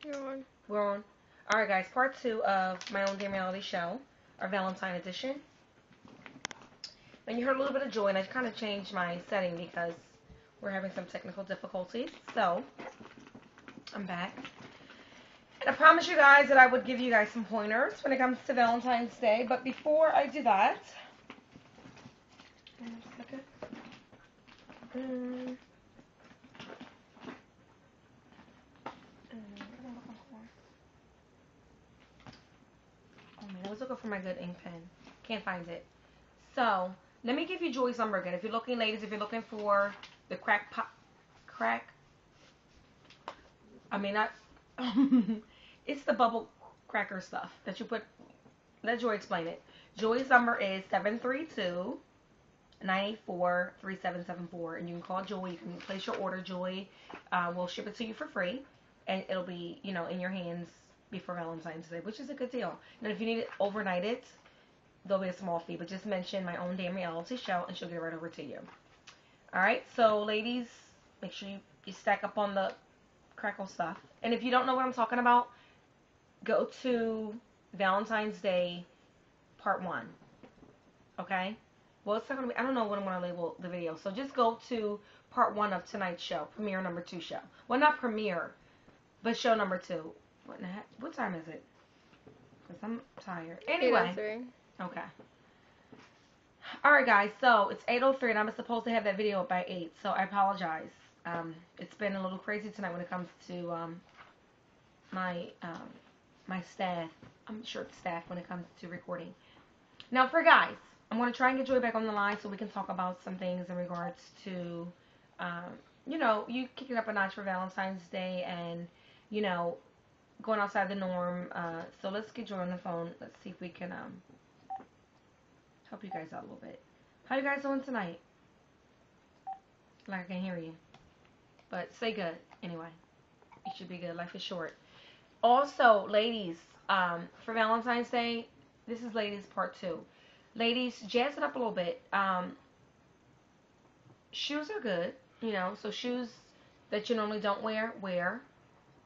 You're on. We're on. All right, guys. Part 2 of my own damn reality show, our Valentine edition. And you heard a little bit of joy, and I kind of changed my setting because we're having some technical difficulties. So I'm back. And I promised you guys that I would give you guys some pointers when it comes to Valentine's Day. But before I do that, oh man, I was looking for my good ink pen. Can't find it. So let me give you Joy's number again. If you're looking, ladies, if you're looking for the not. It's the bubble cracker stuff that you put. Let Joy explain it. Joy's number is 732-984-3774, and you can call Joy. You can place your order. Joy will ship it to you for free, and it'll be, in your hands before Valentine's Day, which is a good deal. And if you need it overnighted, there'll be a small fee, but just mention my own damn reality show, and she'll get it right over to you. All right, so ladies, make sure you stack up on the crackle stuff. And if you don't know what I'm talking about, go to Valentine's Day Part 1. Okay? Well, it's not going to be, I don't know what I'm going to label the video. So just go to Part 1 of tonight's show, premiere number 2 show. Well, not premiere, but show number 2. What in the heck? What time is it? Because I'm tired. Anyway. 8:03. Okay. Alright, guys. So it's 8:03, and I'm supposed to have that video up by 8. So I apologize. It's been a little crazy tonight when it comes to my staff. I'm short staff when it comes to recording. Now, for guys, I'm going to try and get Joy back on the line so we can talk about some things in regards to, you kicking up a notch for Valentine's Day and, going outside the norm. So let's get Joy on the phone. Let's see if we can help you guys out a little bit. How you guys doing tonight? Like I can hear you. But say good anyway. You should be good. Life is short. Also, ladies, for Valentine's Day, this is ladies part 2. Ladies, jazz it up a little bit. Shoes are good, so shoes that you normally don't wear.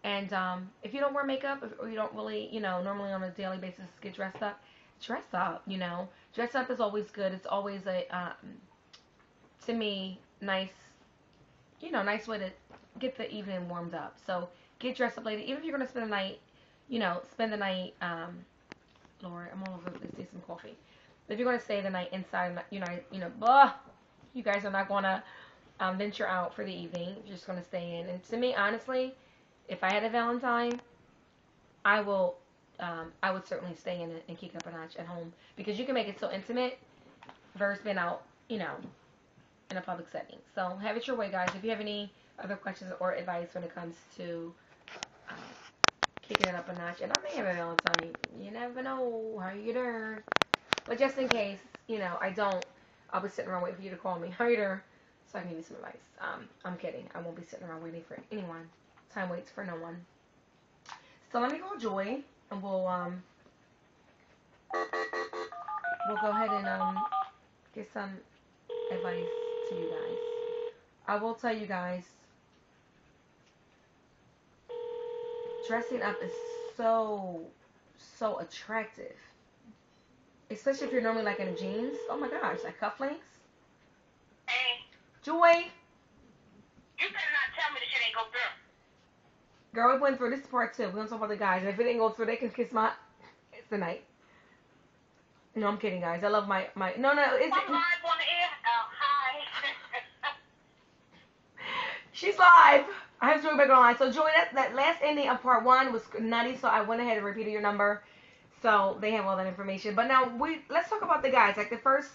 And if you don't wear makeup, or you don't really, normally on a daily basis get dressed up, dress up, Dress up is always good. It's always a, to me, nice way to get the evening warmed up. So get dressed up, lady. Even if you're going to spend the night, Lord, I'm all over the place. Take some coffee. If you're going to stay the night inside, you guys are not going to venture out for the evening. You're just going to stay in. And to me, honestly, if I had a Valentine, I would certainly stay in and kick up a notch at home, because you can make it so intimate versus being out, in a public setting. So have it your way, guys. If you have any other questions or advice when it comes to kicking it up a notch, and I may have a Valentine, you never know how you get there. But just in case, I don't, I'll be sitting around waiting for you to call me. How you doing? So I can give you some advice. I'm kidding. I won't be sitting around waiting for anyone. Time waits for no one. So let me call Joy, and we'll go ahead and get some advice to you guys. I will tell you guys, dressing up is so attractive, especially if you're normally like in jeans. Oh my gosh, like cufflinks. Hey, Joy, you better not tell me this shit ain't go through. girl, it went through. This is part 2. We're gonna talk about the guys. And if it didn't go through, they can kiss my. It's the night. No, I'm kidding, guys. I love my. No. It's. I'm live on the air. Oh, hi. She's live. I have Joy back online. So Joy, that last ending of part 1 was nutty, so I went ahead and repeated your number, so they have all that information. But now let's talk about the guys. Like the first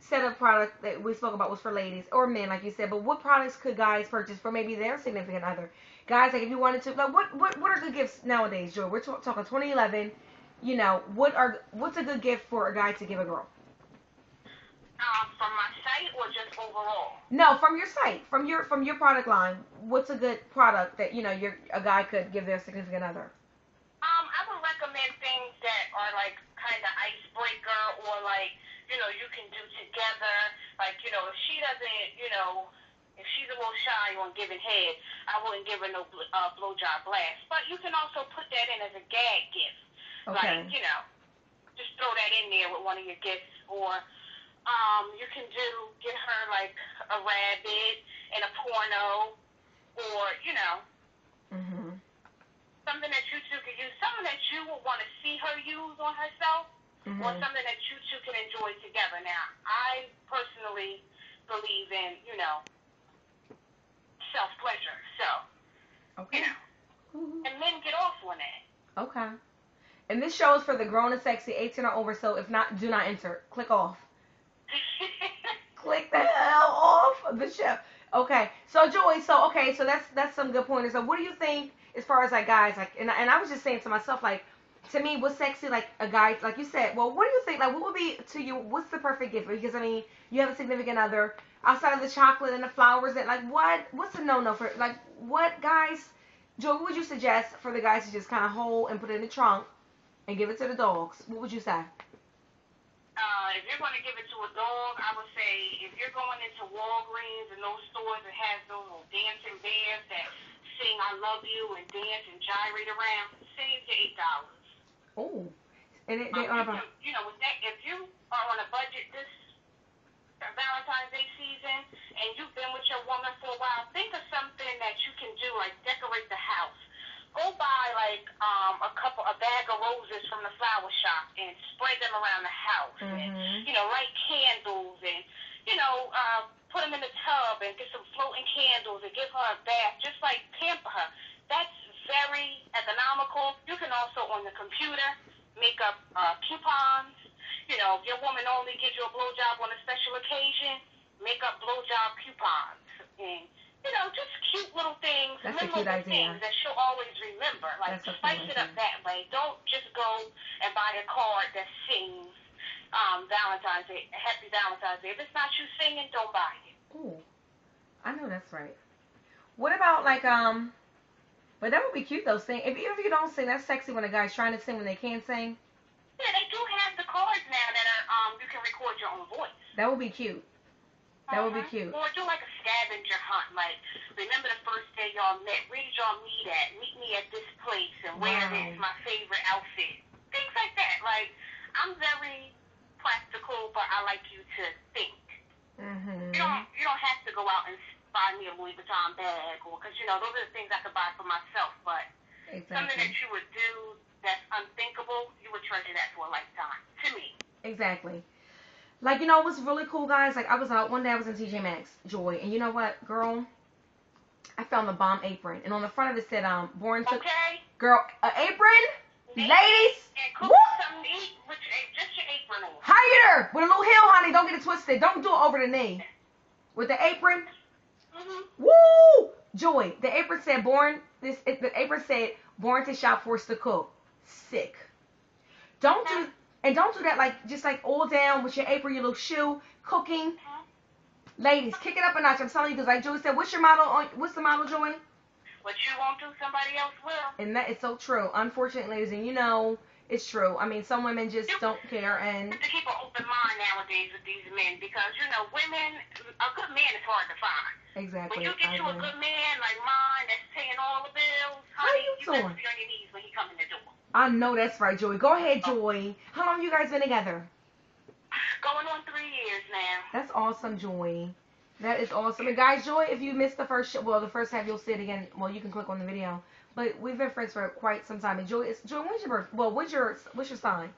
set of products that we spoke about was for ladies or men, like you said. But what products could guys purchase for maybe their significant other? Guys, like if you wanted to, like what are good gifts nowadays, Joy? We're talking 2011. What's a good gift for a guy to give a girl? From my site or just overall? No, from your site, from your product line. What's a good product that a guy could give their significant other? I would recommend things that are like kind of icebreaker, or like you can do together. Like if she doesn't if she's a little shy on giving head, I wouldn't give her no blowjob blast. But you can also put that in as a gag gift. Okay. Like, just throw that in there with one of your gifts. Or you can get her like a rabbit and a porno, or, Mhm. something that you two could use, something that you would want to see her use on herself, or something that you two can enjoy together. Now, I personally believe in, self-pleasure. So, Okay. and men get off on that. Okay. And this show is for the grown and sexy, 18 or over, so if not, do not enter. Click off. Click the hell off of the show. Okay. So, Joy, so that's some good pointers. So, what do you think as far as, like, guys, like, and I was just saying to myself, like, to me, what's sexy, like, a guy, like you said, well, what do you think, like, what would be, to you, what's the perfect gift? Because, I mean, you have a significant other, outside of the chocolate and the flowers, and, like, what's a no-no for, like, what guys, Joy, what would you suggest for the guys to just kind of hold and put it in the trunk and give it to the dogs? What would you say? If you're going to give it to a dog, I would say if you're going into Walgreens and those stores that have those little dancing bears that sing "I love you" and dance and gyrate around, save your $8. Oh, and they with that, if you are on a budget this Valentine's Day season and you've been with your woman for a while, think of something that you can do, like decorate the house. Go buy like a bag of roses from the flower shop and spread them around the house, and light candles, and put them in the tub and get some floating candles and give her a bath, just like pamper her. That's very economical. You can also on the computer make up coupons. If your woman only gives you a blowjob on a special occasion, make up blowjob coupons, and just cute little things, that's a cute idea. Things that she'll always remember. Like, spice it up that way. Don't just go and buy a card that sings Valentine's Day, Happy Valentine's Day. If it's not you singing, don't buy it. Ooh, I know that's right. What about like but that would be cute though. Sing, even if you don't sing, that's sexy when a guy's trying to sing when they can't sing. Yeah, they do have the cards now that are you can record your own voice. That would be cute. That would be cute. Or do like a scavenger hunt. Like, remember the first day y'all met? Where did y'all meet at? Meet me at this place and wear this, my favorite outfit. Things like that. Like, I'm very practical, but I like you to think. You don't have to go out and buy me a Louis Vuitton bag, or because those are the things I could buy for myself. But something that you would do that's unthinkable, you would treasure that for a lifetime. To me. Exactly. Like, what's really cool, guys? Like, I was out one day, I was in TJ Maxx, Joy, and you know what, girl? I found the bomb apron, and on the front of it said, born to... Okay. Girl, an apron? Ladies? And cook something to eat with just your apron on. Higher! With a little heel, honey. Don't get it twisted. Don't do it over the knee. With the apron. Woo! Joy, the apron said, the apron said, born to shop, forced to cook. Sick. Don't do that like just like all down with your apron, your little shoe, cooking. Ladies, kick it up a notch. I'm telling you, because like Joy said, what's the model, Joy? What you won't do, somebody else will. And that is so true. Unfortunately, ladies, and it's true. I mean, some women just don't care. And you have to keep an open mind nowadays with these men, because women, a good man is hard to find. Exactly. When you get a good man like mine that's paying all the bills, honey, you better be on your knees when he come in the door. I know that's right, Joy. Go ahead, Joy. How long have you guys been together? Going on 3 years now. That's awesome, Joy. That is awesome. And guys, Joy, if you missed the first the first half, you'll see it again. Well, you can click on the video. But we've been friends for quite some time. And Joy, when's your birth? Well, what's your sign?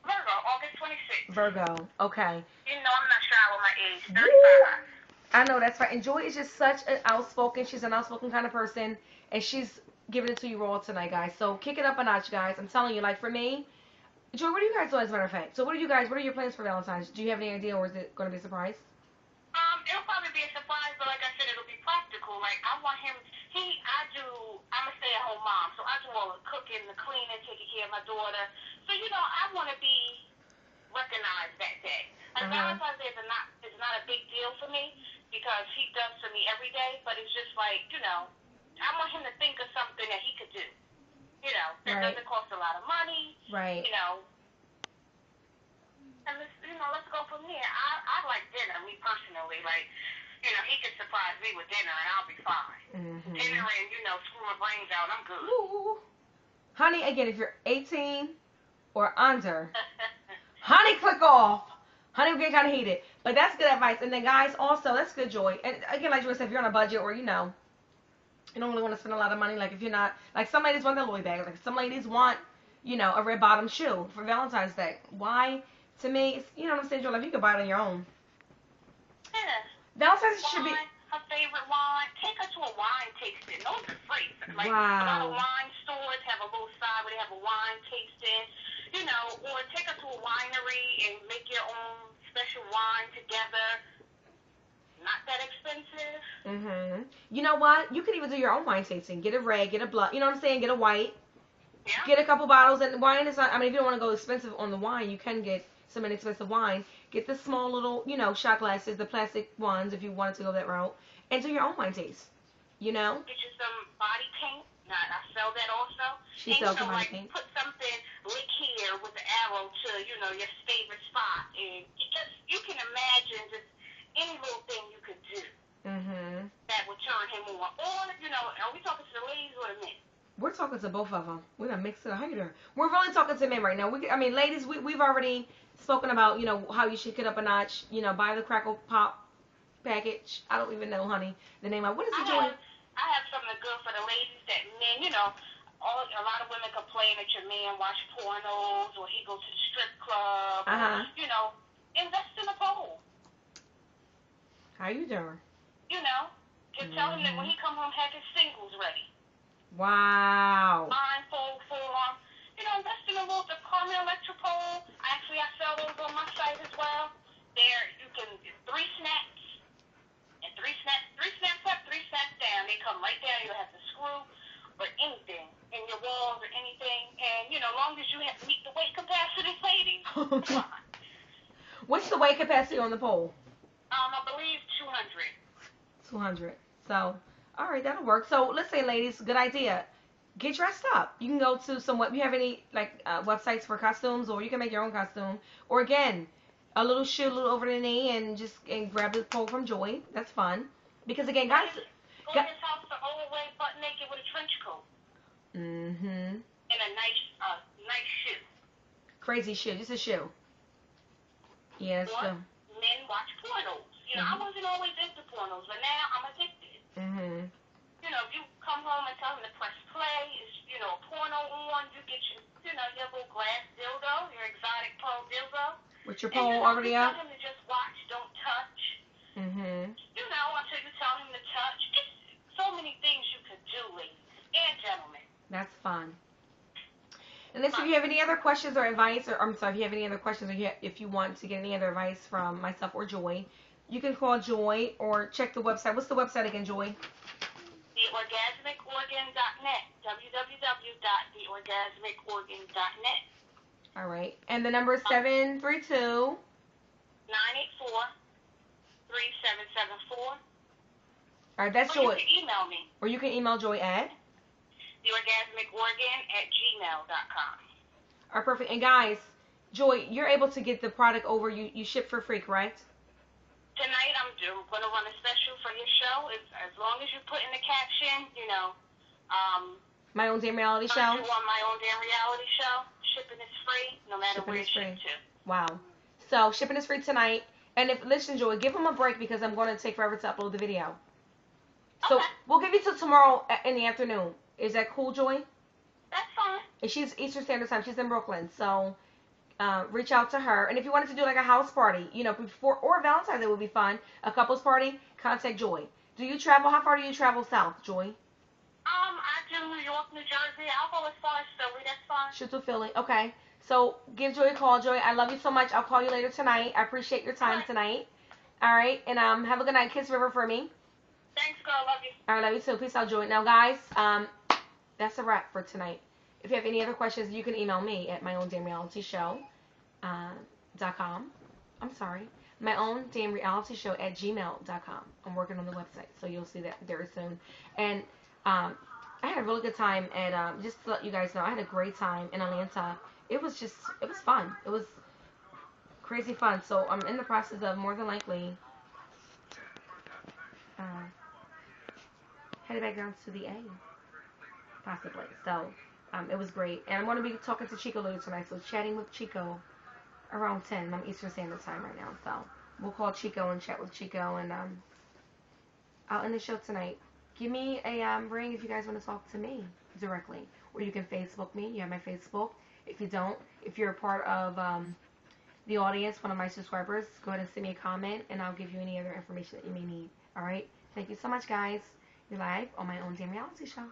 Virgo, August 26th. Virgo. Okay. I'm not shy with my age. 35. I know that's right. And Joy is just such an outspoken. She's an outspoken kind of person, and she's giving it to you raw tonight, guys. So kick it up a notch, guys. I'm telling you, like for me, Joy, what do you guys do as a matter of fact? So what are your plans for Valentine's? Do you have any idea, or is it going to be a surprise? It'll probably be a surprise, but like I said, it'll be practical. Like, I want him, I'm a stay-at-home mom, so I do all the cooking, the cleaning, taking care of my daughter. So, I want to be recognized that day. Like, Valentine's Day is not a big deal for me, because he does for me every day, but it's just like, I want him to think of something that he could do. That doesn't cost a lot of money. Right. And let's go from there. I like dinner, me personally. Like, he can surprise me with dinner and I'll be fine. Mm-hmm. Dinner and, screw my brains out, I'm good. Ooh. Honey, again, if you're 18 or under, honey, click off. Honey will get kind of heated. But that's good advice. And then, guys, also, that's good, Joy. And again, like Joy said, if you're on a budget or, you don't really want to spend a lot of money, like if you're not, like some ladies want the Louis bag. Like some ladies want, a red bottom shoe for Valentine's Day. Why? To me, it's, you know what I'm saying, Joy? Like you could buy it on your own. Yeah. Valentine's should be. Her favorite wine. Take her to a wine tasting. Those are free. Like Wow. A lot of wine stores have a little side where they have a wine tasting. Or take her to a winery and make your own special wine together. Not that expensive. Mhm. You know what? You could even do your own wine tasting. Get a red, get a blood. You know what I'm saying? Get a white. Yeah. Get a couple bottles, and wine is not. I mean, if you don't want to go expensive on the wine, you can get some inexpensive wine. Get the small little, shot glasses, the plastic ones, if you wanted to go that route, and do your own wine taste. Get you some body paint. I sell that also. She sells some body paint. Put something lick here with the arrow to, your favorite spot, and you can imagine just any little thing you could do. Mhm. That would turn him on. Or, are we talking to the ladies or the men? We're talking to both of them. We're gonna mix it up. How you doing? We're really talking to men right now. Ladies, we've already spoken about, how you should get up a notch. Buy the Crackle Pop package. I don't even know, honey, the name of what is it doing? I have something good for the ladies that men, a lot of women complain that your man watch pornos or he goes to the strip club. Uh-huh. Or, invest in a pole. How you doing? Just tell him that when he come home, have his singles ready. Wow. Blindfold, forearm. Invest in a little the Carmel electric pole. Actually, I sell those on my site as well. There, you can 3 snaps. And 3 snaps up, 3 snaps down. They come right down. You don't have to screw or anything in your walls or anything. And, long as you have meet the weight capacity, ladies, come on. What's the weight capacity on the pole? I believe 200. 200. So, all right, that'll work. So, let's say, ladies, good idea. Get dressed up. You can go to some, you have any, websites for costumes, or you can make your own costume. Or, again, a little shoe, a little over the knee, and grab the pole from Joy. That's fun. Because, again, guys... Go to his house the overweight, butt naked with a trench coat. Mm-hmm. And a nice shoe. Crazy shoe. Just a shoe. Yeah, that's true. Men watch pornos. I wasn't always into pornos, but now I'm addicted. Mm-hmm. If you come home and tell him to press play, is porno on, you get your little glass dildo, your exotic pearl dildo. With your pole already up? Tell him to just watch, don't touch. Mm-hmm. Until you tell him to touch. It's so many things you could do, ladies and gentlemen. That's fun. And if you have any other questions or advice, or I'm sorry, if you have any other questions, or if you want to get any other advice from myself or Joy, you can call Joy or check the website. What's the website again, Joy? TheOrgasmicOrgan.net. www.theorgasmicOrgan.net. All right. And the number is 732 984-3774. All right, that's Joy. Joy. You can email me. Or you can email Joy at theorgasmicOrgan@gmail.com. All right, perfect. And guys, Joy, you're able to get the product over. You ship for free, correct? Tonight I'm going to run a special for your show. As long as you put in the caption, My Own Damn Reality Show. You want My Own Damn Reality Show. Shipping is free, no matter where it's shipped to. Wow. So shipping is free tonight. And listen, Joy, give them a break because I'm going to take forever to upload the video. So Okay. we'll give you till tomorrow in the afternoon. Is that cool, Joy? That's fine. And she's Eastern Standard Time. She's in Brooklyn. So reach out to her. And if you wanted to do like a house party, before or Valentine's Day would be fun, a couple's party, contact Joy. Do you travel? How far do you travel south, Joy? I do New York, New Jersey. I'll go as far as Philly. That's fine. Shoot to Philly. Okay. So give Joy a call, Joy. I love you so much. I'll call you later tonight. I appreciate your time tonight. All right. And have a good night. Kiss River for me. Thanks, girl. Love you. All right. Love you too. Peace out, Joy. Now, guys, that's a wrap for tonight. If you have any other questions, you can email me at myown.damnrealityshow.com. I'm sorry. myown.damnrealityshow@gmail.com. I'm working on the website, so you'll see that very soon. And I had a really good time at, just to let you guys know, I had a great time in Atlanta. It was fun. It was crazy fun. So I'm in the process of more than likely headed back down to the A, possibly. So it was great. And I'm going to be talking to Chico later tonight. So chatting with Chico around 10. I'm Eastern Standard Time right now. So we'll call Chico and chat with Chico. And I'll end the show tonight. Give me a ring if you guys want to talk to me directly. Or you can Facebook me. You have my Facebook. If you don't, if you're a part of the audience, one of my subscribers, go ahead and send me a comment. And I'll give you any other information that you may need. Alright? Thank you so much, guys. You're live on my own damn reality show.